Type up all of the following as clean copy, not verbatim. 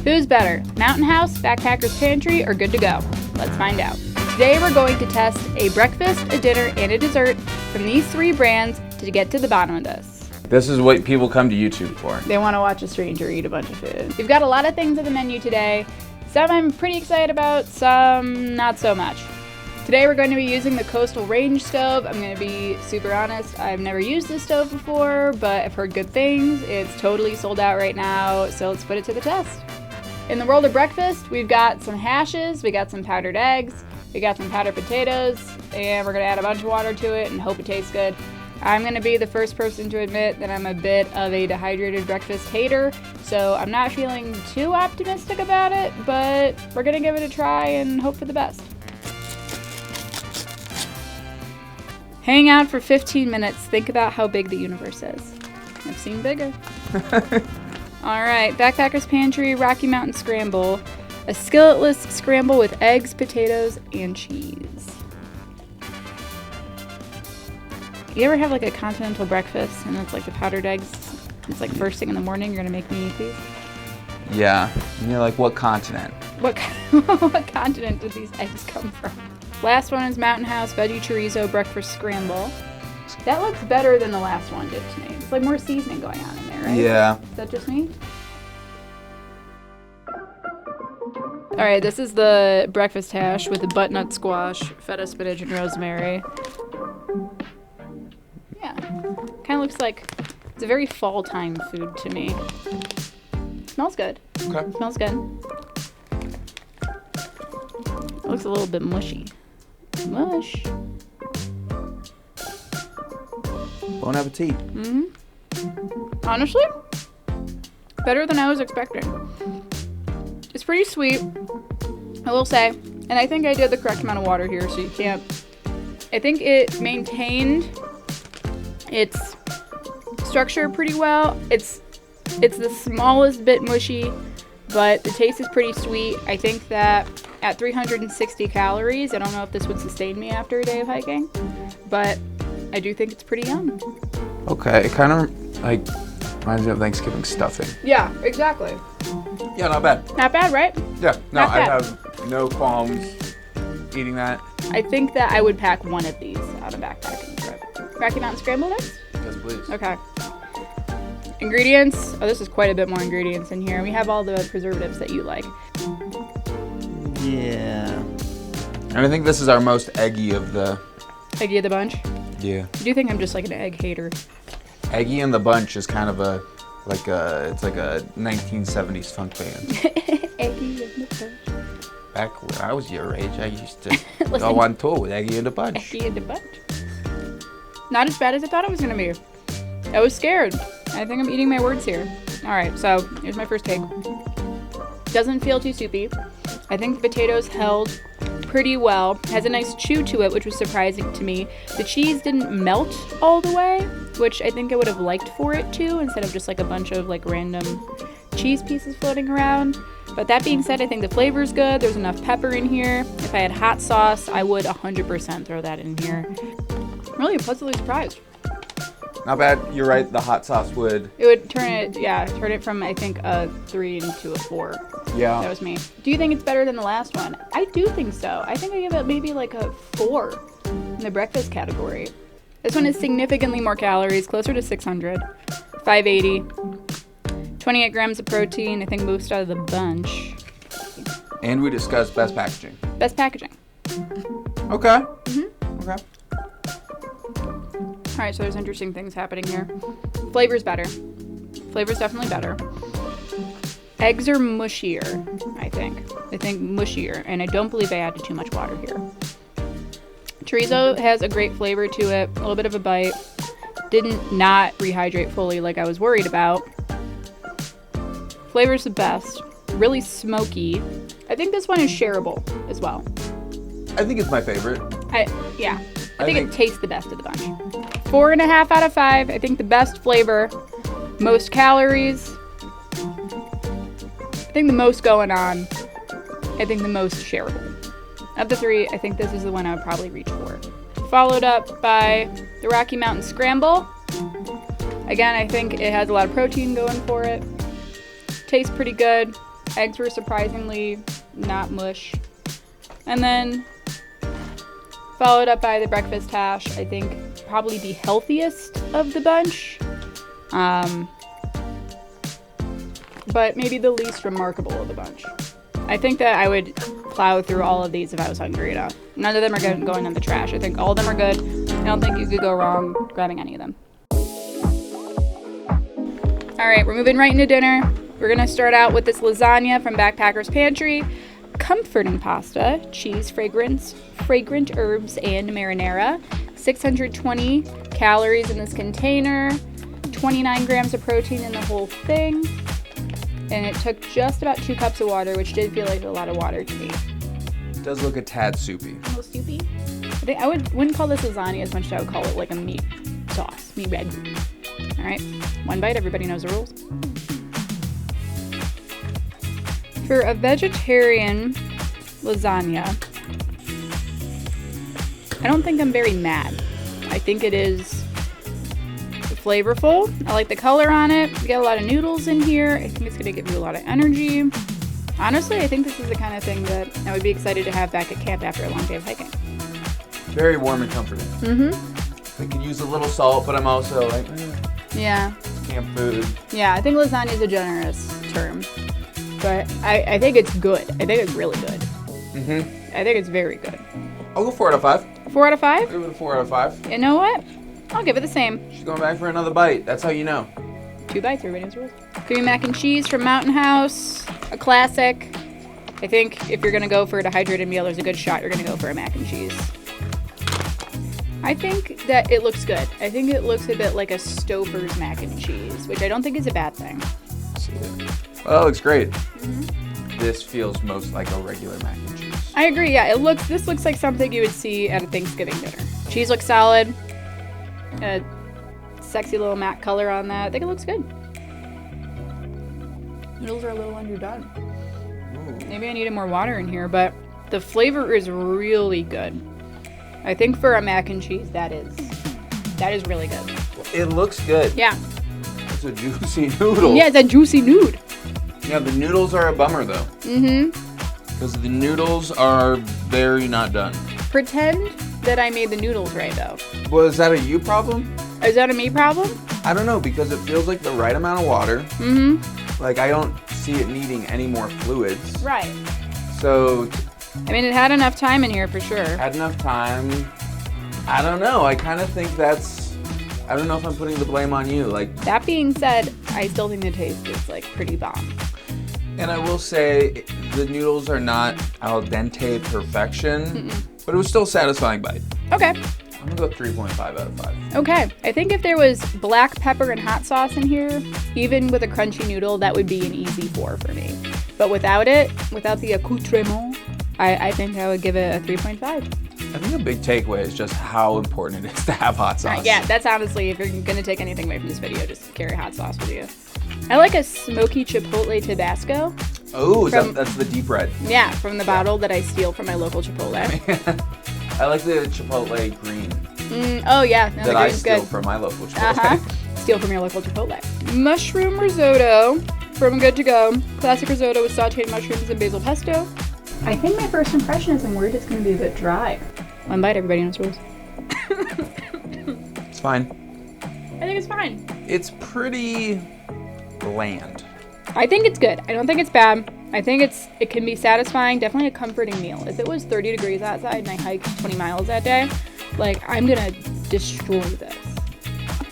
Who's better, Mountain House, Backpacker's Pantry, or Good to Go? Let's find out. Today we're going to test a breakfast, a dinner, and a dessert from these 3 brands to get to the bottom of this. This is what people come to YouTube for. They want to watch a stranger eat a bunch of food. We've got a lot of things on the menu today. Some I'm pretty excited about, some not so much. Today we're going to be using the Coastal Range stove. I'm going to be super honest, I've never used this stove before, but I've heard good things. It's totally sold out right now, so let's put it to the test. In the world of breakfast, we've got some hashes, we got some powdered eggs, we got some powdered potatoes, and we're going to add a bunch of water to it and hope it tastes good. I'm going to be the first person to admit that I'm a bit of a dehydrated breakfast hater, so I'm not feeling too optimistic about it, but we're going to give it a try and hope for the best. Hang out for 15 minutes. Think about how big the universe is. I've seen bigger. All right, Backpacker's Pantry, Rocky Mountain Scramble. A skilletless scramble with eggs, potatoes, and cheese. You ever have like a continental breakfast and it's like the powdered eggs? It's like first thing in the morning, you're gonna make me eat these? Yeah. And you're like, what continent? What continent did these eggs come from? Last one is Mountain House Veggie Chorizo Breakfast Scramble. That looks better than the last one did to me. It's like more seasoning going on in there, right? Yeah. Is that just me? All right, this is the breakfast hash with the butternut squash, feta spinach, and rosemary. Yeah, kind of looks like it's a very fall time food to me. Smells good. Okay. Smells good. It looks a little bit mushy. Mush. Bon appetit. Honestly, better than I was expecting. It's pretty sweet, I will say, and I think I did the correct amount of water here, so you can't. I think it maintained its structure pretty well. It's the smallest bit mushy, but the taste is pretty sweet. I think that at 360 calories, I don't know if this would sustain me after a day of hiking, but I do think it's pretty yum. Okay, it kind of like reminds me of Thanksgiving stuffing. Yeah, exactly. Yeah, not bad. Not bad, right? Yeah, no, Not I bad. have no qualms eating that. I think that I would pack one of these on a backpacking trip. Rocky Mountain Scramble next? Yes, please. Okay. Ingredients. Oh, this is quite a bit more ingredients in here. We have all the preservatives that you like. Yeah. And I think this is our most eggy of the... Eggy of the bunch? Yeah. I do think I'm just like an egg hater. Eggy in the Bunch is kind of it's like a 1970s funk band. Eggy in the bunch. Back when I was your age, I used to go on tour with Eggy in the Bunch. Eggy in the bunch. Not as bad as I thought it was gonna be. I was scared. I think I'm eating my words here. All right, so here's my first take. Doesn't feel too soupy. I think the potatoes held pretty well. Has a nice chew to it, which was surprising to me. The cheese didn't melt all the way, which I think I would have liked for it to, instead of just like a bunch of like random cheese pieces floating around. But that being said, I think the flavor's good. There's enough pepper in here. If I had hot sauce, I would 100% throw that in here. I'm really pleasantly surprised. Not bad. You're right. The hot sauce would. It would turn it from, I think, a 3 into a 4. Yeah. That was me. Do you think it's better than the last one? I do think so. I think I give it maybe like a 4 in the breakfast category. This one is significantly more calories, closer to 600, 580, 28 grams of protein, I think most out of the bunch. And we discussed best packaging. Best packaging. Okay. Okay. All right, so there's interesting things happening here. Flavor's better. Flavor's definitely better. Eggs are mushier, I think. I think mushier, and I don't believe I added too much water here. Chorizo has a great flavor to it, a little bit of a bite. Didn't not rehydrate fully like I was worried about. Flavor's the best. Really smoky. I think this one is shareable as well. I think it's my favorite. I think it tastes the best of the bunch. 4.5 out of 5. I think the best flavor, most calories. I think the most going on. I think the most shareable. Of the 3, I think this is the one I would probably reach for. Followed up by the Rocky Mountain Scramble. Again, I think it has a lot of protein going for it. Tastes pretty good. Eggs were surprisingly not mush. And then followed up by the breakfast hash. I think probably the healthiest of the bunch. But maybe the least remarkable of the bunch. I think that I would plow through all of these if I was hungry enough. None of them are going in the trash. I think all of them are good. I don't think you could go wrong grabbing any of them. All right, we're moving right into dinner. We're gonna start out with this lasagna from Backpacker's Pantry. Comforting pasta, cheese, fragrant herbs, and marinara. 620 calories in this container. 29 grams of protein in the whole thing. And it took just about 2 cups of water, which did feel like a lot of water to me. It does look a tad soupy. A little soupy? I think I wouldn't call this lasagna as much as I would call it like a meat sauce, meat red. All right, one bite, everybody knows the rules. For a vegetarian lasagna, I don't think I'm very mad. I think it is flavorful. I like the color on it. We got a lot of noodles in here. I think it's going to give you a lot of energy. Honestly, I think this is the kind of thing that I would be excited to have back at camp after a long day of hiking. Very warm and comforting. Mm-hmm. I could use a little salt, but I'm also like, yeah. Camp food. Yeah, I think lasagna is a generous term. But I think it's good. I think it's really good. Mm-hmm. I think it's very good. I'll go 4 out of 5. 4 out of 5? I'll give it a 4 out of 5. You know what? I'll give it the same. She's going back for another bite. That's how you know. 2 bites, everybody's rules. Creamy mac and cheese from Mountain House. A classic. I think if you're going to go for a dehydrated meal, there's a good shot you're going to go for a mac and cheese. I think that it looks good. I think it looks a bit like a Stouffer's mac and cheese, which I don't think is a bad thing. See it. Well, it looks great. Mm-hmm. This feels most like a regular mac and cheese. I agree, yeah. This looks like something you would see at a Thanksgiving dinner. Cheese looks solid. A sexy little matte color on that. I think it looks good. Noodles are a little underdone. Ooh. Maybe I needed more water in here, but the flavor is really good. I think for a mac and cheese, that is really good. It looks good. Yeah. It's a juicy noodle. Yeah, it's a juicy nood. Yeah, the noodles are a bummer though. Mm-hmm. Because the noodles are very not done. Pretend that I made the noodles right though. Was that a you problem? Is that a me problem? I don't know, because it feels like the right amount of water. Mm-hmm. Like I don't see it needing any more fluids. Right. So I mean, it had enough time in here for sure. Had enough time. I don't know. I kind of think I don't know if I'm putting the blame on you. Like, that being said, I still think the taste is like pretty bomb. And I will say the noodles are not al dente perfection, but it was still a satisfying bite. Okay. I'm gonna go 3.5 out of 5. Okay. I think if there was black pepper and hot sauce in here, even with a crunchy noodle, that would be an easy 4 for me. But without it, without the accoutrement, I think I would give it a 3.5. I think a big takeaway is just how important it is to have hot sauce. Yeah, that's honestly, if you're going to take anything away from this video, just carry hot sauce with you. I like a smoky chipotle Tabasco. Oh, that's the deep red. Yeah, from the bottle that I steal from my local Chipotle. I like the chipotle green. Oh, yeah. No, that I steal good. from my local Chipotle. Steal from your local Chipotle. Mushroom risotto from Good to Go. Classic risotto with sauteed mushrooms and basil pesto. I think my first impression is I'm worried it's going to be a bit dry. One bite, everybody knows rules. It's fine. I think it's fine. It's pretty bland. I think it's good. I don't think it's bad. I think it can be satisfying. Definitely a comforting meal. If it was 30 degrees outside and I hiked 20 miles that day, like, I'm going to destroy this.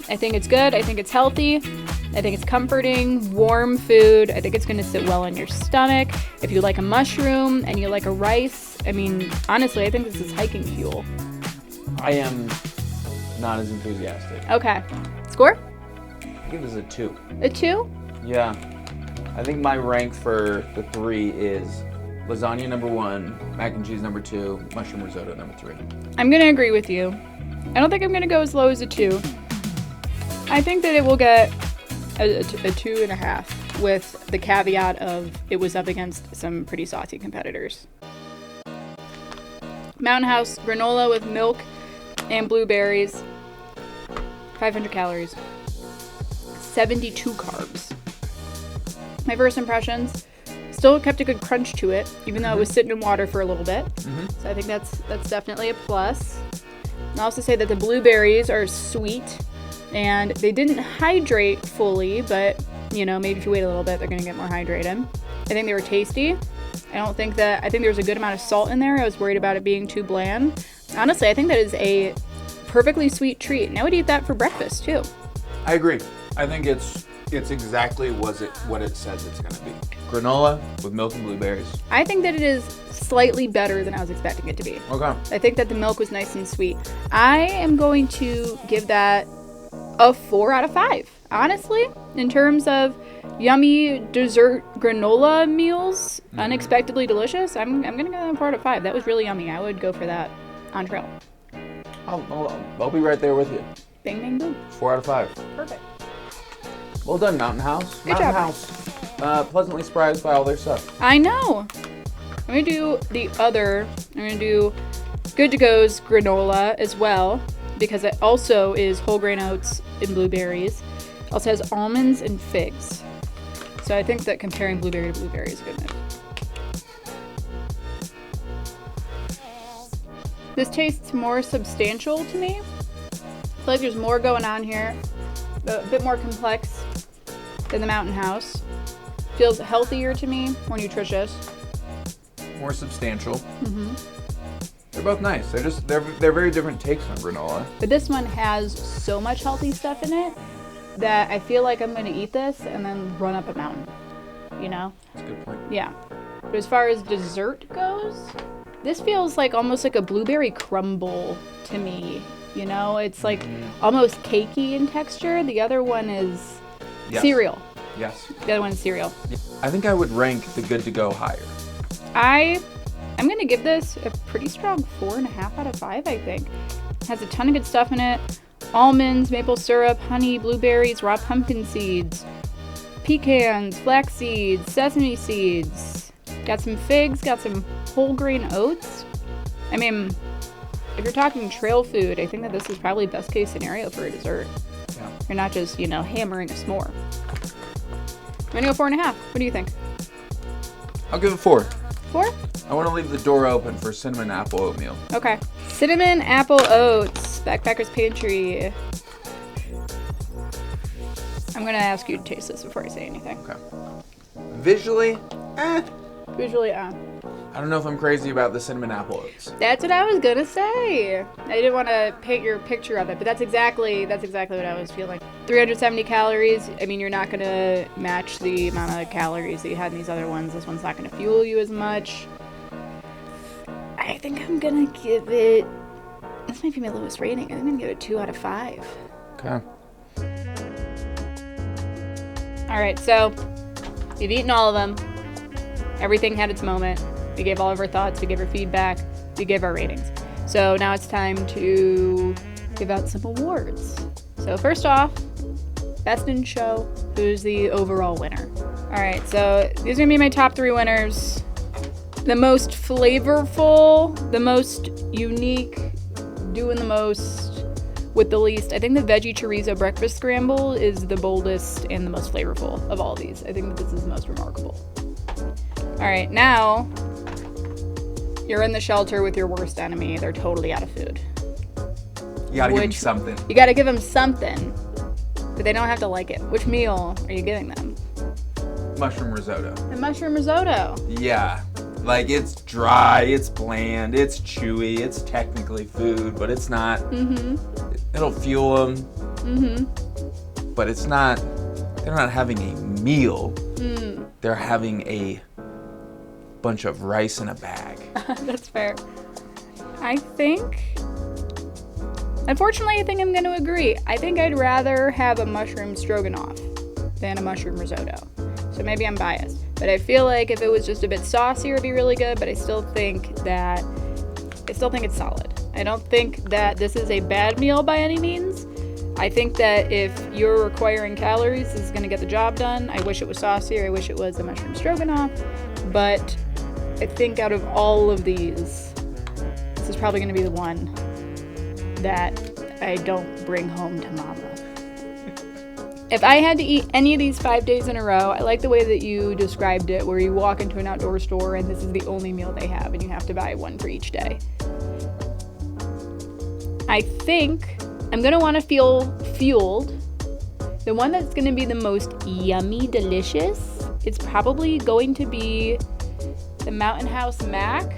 I think it's good. I think it's healthy. I think it's comforting, warm food. I think it's going to sit well in your stomach. If you like a mushroom and you like a rice, I mean, honestly, I think this is hiking fuel. I am not as enthusiastic. Okay. Score? I give this a 2. A 2? Yeah. I think my rank for the 3 is lasagna number 1, mac and cheese number 2, mushroom risotto number 3. I'm going to agree with you. I don't think I'm going to go as low as a 2. I think that it will get a 2.5 with the caveat of it was up against some pretty saucy competitors. Mountain House granola with milk and blueberries. 500 calories. 72 carbs. My first impressions, still kept a good crunch to it, even though it was sitting in water for a little bit. So I think that's definitely a plus. I'll also say that the blueberries are sweet, and they didn't hydrate fully, but you know, maybe if you wait a little bit, they're gonna get more hydrated. I think they were tasty. I think there was a good amount of salt in there. I was worried about it being too bland. Honestly, I think that is a perfectly sweet treat, and I would eat that for breakfast too. I agree. I think it's exactly what it says it's gonna be. Granola with milk and blueberries. I think that it is slightly better than I was expecting it to be. Okay. I think that the milk was nice and sweet. I am going to give that a 4 out of 5. Honestly, in terms of yummy dessert granola meals, unexpectedly delicious, I'm gonna go 4 out of 5. That was really yummy. I would go for that on trail. I'll be right there with you. Bing, bing, boom. 4 out of 5. Perfect. Well done, Mountain House. Good job. Pleasantly surprised by all their stuff. I know. I'm gonna do I'm gonna do Good to Go's granola as well, because it also is whole grain oats and blueberries. It also has almonds and figs. So I think that comparing blueberry to blueberry is a good move. This tastes more substantial to me. I feel like there's more going on here, a bit more complex than the Mountain House. Feels healthier to me, more nutritious. More substantial. They're both nice. They're very different takes on granola. But this one has so much healthy stuff in it that I feel like I'm gonna eat this and then run up a mountain, you know? That's a good point. Yeah. But as far as dessert goes, this feels like almost like a blueberry crumble to me, you know? It's like almost cakey in texture. The other one is cereal. Yes. The other one is cereal. I think I would rank the Good to Go higher. I'm gonna give this a pretty strong 4.5 out of 5, I think. It has a ton of good stuff in it. Almonds, maple syrup, honey, blueberries, raw pumpkin seeds, pecans, flax seeds, sesame seeds. Got some figs, got some whole grain oats. I mean, if you're talking trail food, I think that this is probably best case scenario for a dessert. Yeah. You're not just, you know, hammering a s'more. I'm gonna go 4.5. What do you think? I'll give it 4. 4? I want to leave the door open for cinnamon apple oatmeal. Okay. Cinnamon apple oats, Backpacker's Pantry. I'm gonna ask you to taste this before I say anything. Okay. Visually, Usually, I don't know if I'm crazy about the cinnamon apple oats. that's what I was gonna say. I didn't want to paint your picture of it, but that's exactly what I was feeling. 370 calories. I mean, you're not gonna match the amount of calories that you had in these other ones. This one's not gonna fuel you as much. I think I'm gonna give it. This might be my lowest rating. I think I'm gonna give it 2 out of 5. Okay. All right, so we've eaten all of them. Everything had its moment. We gave all of our thoughts, we gave our feedback, we gave our ratings. So now it's time to give out some awards. So first off, best in show, who's the overall winner? All right, so these are gonna be my top 3 winners. The most flavorful, the most unique, doing the most with the least. I think the veggie chorizo breakfast scramble is the boldest and the most flavorful of all these. I think that this is the most remarkable. All right, now you're in the shelter with your worst enemy. They're totally out of food. You gotta give them something. You gotta give them something, but they don't have to like it. Which meal are you giving them? Mushroom risotto. The mushroom risotto. Yeah. Like, it's dry, it's bland, it's chewy, it's technically food, but it's not. It'll fuel them. But it's not, they're not having a meal. They're having a bunch of rice in a bag. That's fair. Unfortunately, I think I'm going to agree. I think I'd rather have a mushroom stroganoff than a mushroom risotto. So maybe I'm biased. But I feel like if it was just a bit saucier, it'd be really good. But I still think it's solid. I don't think that this is a bad meal by any means. I think that if you're requiring calories, this is going to get the job done. I wish it was saucier. I wish it was a mushroom stroganoff. But I think out of all of these, this is probably going to be the one that I don't bring home to mama. If I had to eat any of these 5 days in a row, I like the way that you described it, where you walk into an outdoor store and this is the only meal they have and you have to buy one for each day. I think I'm going to want to feel fueled. The one that's going to be the most yummy delicious, it's probably going to be the Mountain House Mac.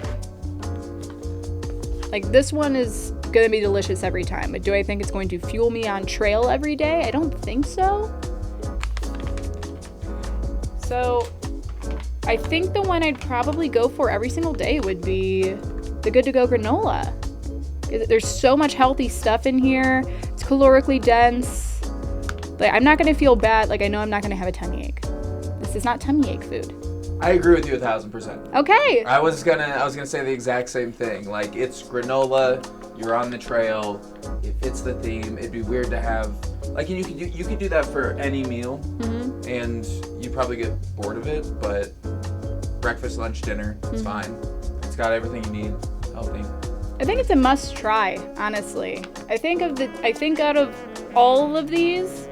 Like, this one is going to be delicious every time, but do I think it's going to fuel me on trail every day? I don't think so. So I think the one I'd probably go for every single day would be the Good to Go granola. There's so much healthy stuff in here. It's calorically dense. Like, I'm not going to feel bad. Like, I know I'm not going to have a tummy ache. This is not tummy ache food. I agree with you 1,000%. Okay. I was gonna say the exact same thing. Like, it's granola. You're on the trail. It fits the theme. It'd be weird to have, like, and you could do that for any meal, and you probably get bored of it. But breakfast, lunch, dinner, it's fine. It's got everything you need. Healthy. I think it's a must try, honestly. I think out of all of these,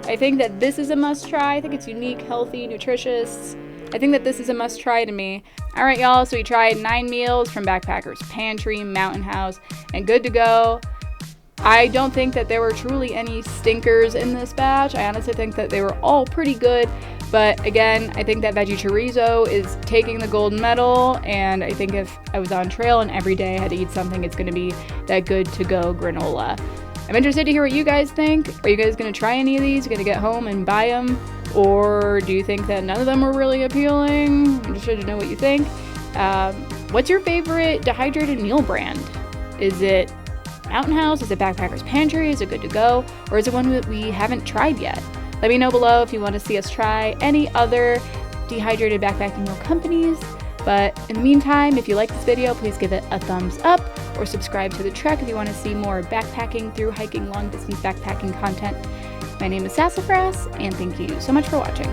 I think that this is a must try. I think it's unique, healthy, nutritious. I think that this is a must try to me. All right, y'all, so we tried 9 meals from Backpackers Pantry, Mountain House, and Good to Go. I don't think that there were truly any stinkers in this batch. I honestly think that they were all pretty good. But again, I think that veggie chorizo is taking the gold medal. And I think if I was on trail and every day I had to eat something, it's going to be that Good to Go granola. I'm interested to hear what you guys think. Are you guys going to try any of these? You're going to get home and buy them? Or do you think that none of them were really appealing? I'm interested to know what you think. What's your favorite dehydrated meal brand? Is it Mountain House? Is it Backpackers Pantry? Is it Good to Go? Or is it one that we haven't tried yet? Let me know below if you want to see us try any other dehydrated backpacking meal companies. But in the meantime, if you like this video, please give it a thumbs up or subscribe to the Trek if you want to see more backpacking, through hiking, long distance backpacking content. My name is Sassafras, and thank you so much for watching.